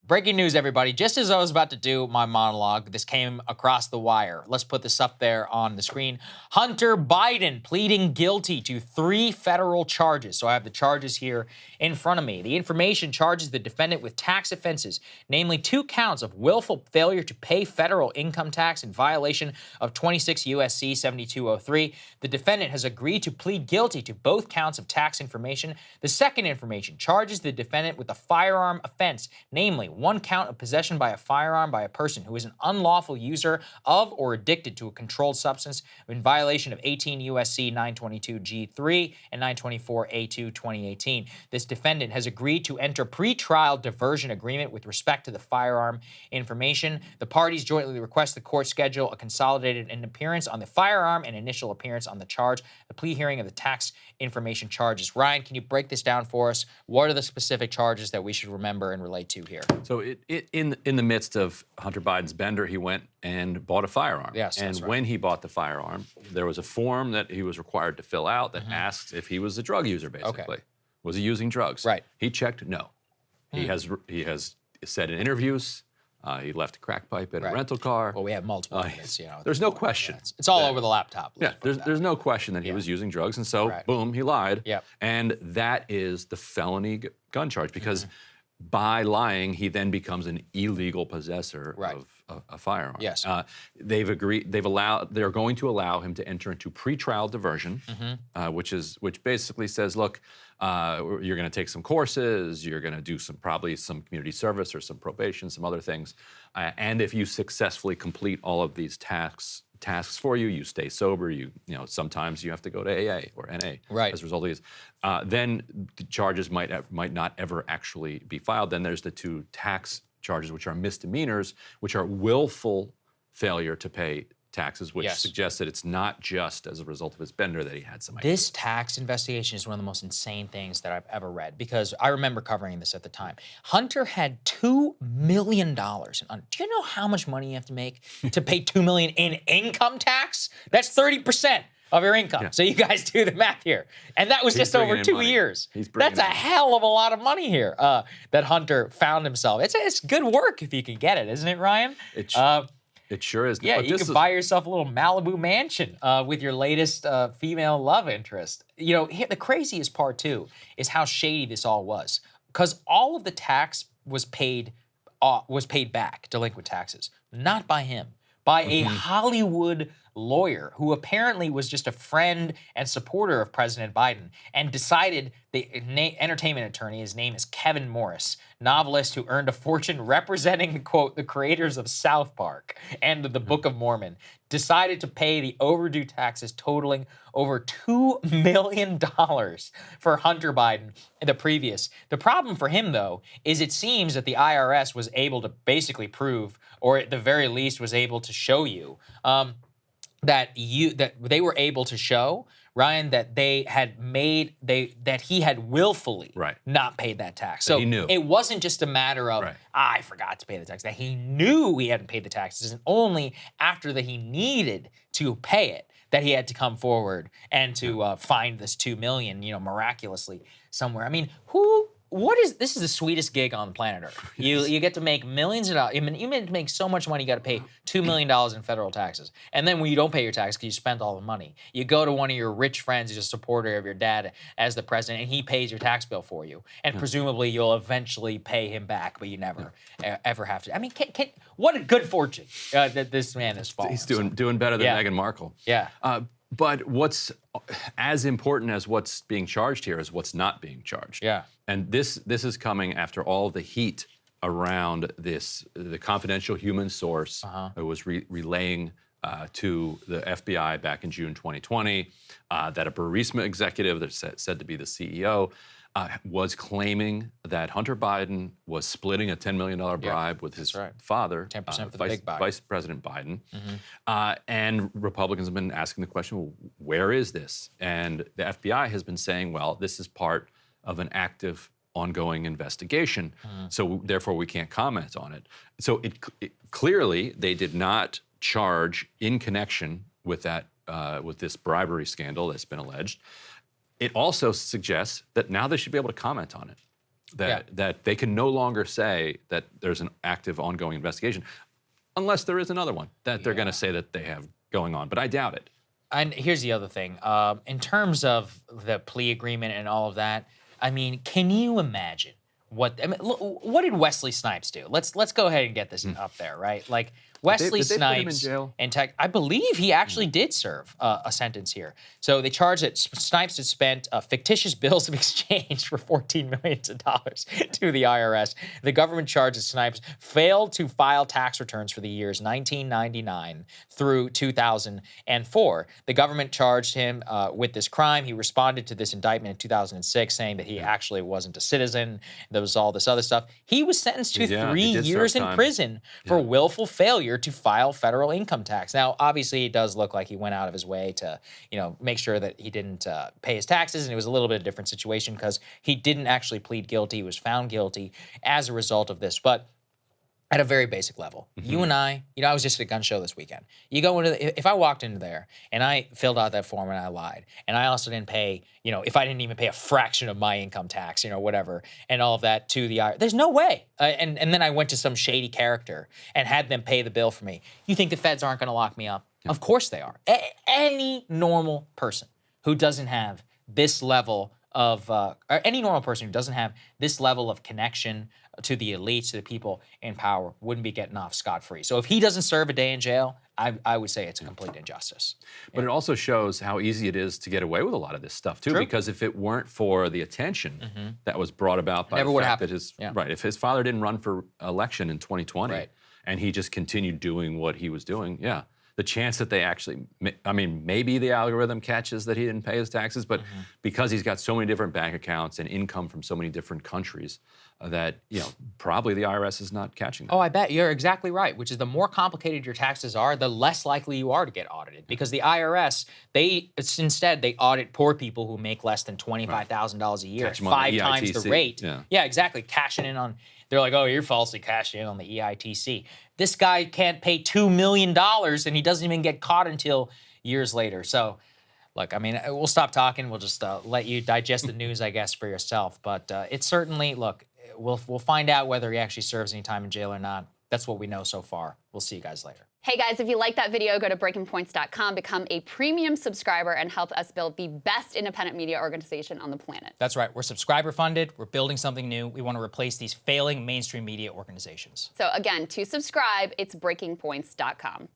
Breaking news, everybody. Just as I was about to do my monologue, this came across the wire. Let's put this up there on the screen. Hunter Biden pleading guilty to 3 federal charges. So I have the charges here in front of me. The information charges the defendant with tax offenses, namely 2 counts of willful failure to pay federal income tax in violation of 26 U.S.C. 7203. The defendant has agreed to plead guilty to both counts of tax information. The second information charges the defendant with a firearm offense, namely 1 count of possession by a firearm by a person who is an unlawful user of or addicted to a controlled substance in violation of 18 U.S.C. 922 G3 and 924 A2 2018. This defendant has agreed to enter pretrial diversion agreement with respect to the firearm information. The parties jointly request the court schedule a consolidated an appearance on the firearm and initial appearance on the charge. The plea hearing of the tax information charges. Ryan, can you break this down for us? What are the specific charges that we should remember and relate to here? So in the midst of Hunter Biden's bender, he went and bought a firearm. Yes, and that's right. when he bought the firearm, there was a form that he was required to fill out that asks if he was a drug user, basically. Okay. Was he using drugs? Right. He checked no. He has said in interviews he left a crack pipe in a rental car. Well, we have multiple evidence, you know. There's no question. It's all over the laptop. Yeah, there's no question that he was using drugs, and so boom, he lied. Yep. And that is the felony gun charge because by lying, he then becomes an illegal possessor of a firearm. Yes. They're going to allow him to enter into pretrial diversion, which basically says, look, you're going to take some courses, you're going to do probably some community service or some probation, some other things, and if you successfully complete all of these tasks for you, you stay sober, you know, sometimes you have to go to AA or NA as a result of these, then the charges might not ever actually be filed. Then there's the 2 tax charges, which are misdemeanors, which are willful failure to pay taxes, which suggests that it's not just as a result of his bender that he had some ideas. This tax investigation is one of the most insane things that I've ever read because I remember covering this at the time. Hunter had $2 million. Do you know how much money you have to make to pay $2 million in income tax? That's 30% of your income. Yeah. So you guys do the math here. And that was just over 2 years. That's a hell of a lot of money here that Hunter found himself. It's good work if you can get it, isn't it, Ryan? It sure is. Yeah, you could buy yourself a little Malibu mansion with your latest female love interest. You know, the craziest part, too, is how shady this all was. Because all of the tax was paid back, delinquent taxes, not by him, by a Hollywood lawyer who apparently was just a friend and supporter of President Biden and decided the entertainment attorney, his name is Kevin Morris, novelist who earned a fortune representing, quote, the creators of South Park and the Book of Mormon, decided to pay the overdue taxes totaling over $2 million for Hunter Biden in the previous. The problem for him, though, is it seems that the IRS was able to basically prove, or at the very least was able to show you, that they were able to show, Ryan, that that he had willfully not paid that tax. So he knew. It wasn't just a matter of I forgot to pay the tax. That he knew he hadn't paid the taxes, and only after that he needed to pay it that he had to come forward and to find this $2 million, you know, miraculously somewhere. I mean, this is the sweetest gig on the planet Earth. You get to make millions of dollars. I mean, you make so much money, you got to pay $2 million in federal taxes. And then when you don't pay your tax because you spent all the money, you go to one of your rich friends who's a supporter of your dad as the president, and he pays your tax bill for you. And presumably you'll eventually pay him back, but you never ever have to. I mean, what a good fortune that this man has fallen. He's doing better than Meghan Markle. Yeah. But what's as important as what's being charged here is what's not being charged. Yeah. And this is coming after all the heat around the confidential human source who was relaying to the FBI back in June 2020 that a Burisma executive that's said to be the CEO was claiming that Hunter Biden was splitting a $10 million bribe with his father, 10% for the big buy. Vice President Biden. And Republicans have been asking the question, well, where is this? And the FBI has been saying, well, this is part of an active, ongoing investigation, so therefore we can't comment on it. So it clearly they did not charge in connection with that with this bribery scandal that's been alleged. It also suggests that now they should be able to comment on it. that they can no longer say that there's an active, ongoing investigation, unless there is another one that they're going to say that they have going on. But I doubt it. And here's the other thing. In terms of the plea agreement and all of that, I mean, can you imagine what what did Wesley Snipes do? Let's go ahead and get this up there, right? Like Wesley did they put him in Snipes jail? and I believe he actually did serve a sentence here. So they charged that Snipes had spent fictitious bills of exchange for $14 million to the IRS. The government charged that Snipes failed to file tax returns for the years 1999 through 2004. The government charged him with this crime. He responded to this indictment in 2006, saying that he actually wasn't a citizen. There was all this other stuff. He was sentenced to 3 years in prison for willful failure to file federal income tax. Now, obviously, it does look like he went out of his way to, make sure that he didn't pay his taxes, and it was a little bit of a different situation because he didn't actually plead guilty. He was found guilty as a result of this. But at a very basic level, you and I was just at a gun show this weekend. You go into if I walked into there and I filled out that form and I lied, and I also didn't pay, if I didn't even pay a fraction of my income tax, whatever, and all of that to the IRS, there's no way. And then I went to some shady character and had them pay the bill for me. You think the feds aren't going to lock me up? Of course they are. Any normal person who doesn't have this level of, or any normal person who doesn't have this level of connection to the elites, to the people in power, wouldn't be getting off scot-free. So if he doesn't serve a day in jail, I would say it's a complete injustice. But it also shows how easy it is to get away with a lot of this stuff, too, because if it weren't for the attention that was brought about by the fact that if his father didn't run for election in 2020 and he just continued doing what he was doing, the chance that they actually, maybe the algorithm catches that he didn't pay his taxes, but because he's got so many different bank accounts and income from so many different countries, that, probably the IRS is not catching that. Oh, I bet. You're exactly right, which is the more complicated your taxes are, the less likely you are to get audited. Because the IRS, instead, they audit poor people who make less than $25,000 a year, 5 times the rate. Yeah, exactly. Cashing in on, they're like, oh, you're falsely cashing in on the EITC. This guy can't pay $2 million, and he doesn't even get caught until years later. So, look, we'll stop talking. We'll just let you digest the news, I guess, for yourself. But it's certainly, look, we'll find out whether he actually serves any time in jail or not. That's what we know so far. We'll see you guys later. Hey guys, if you like that video, go to breakingpoints.com, become a premium subscriber, and help us build the best independent media organization on the planet. That's right. We're subscriber funded. We're building something new. We want to replace these failing mainstream media organizations. So again, to subscribe, it's breakingpoints.com.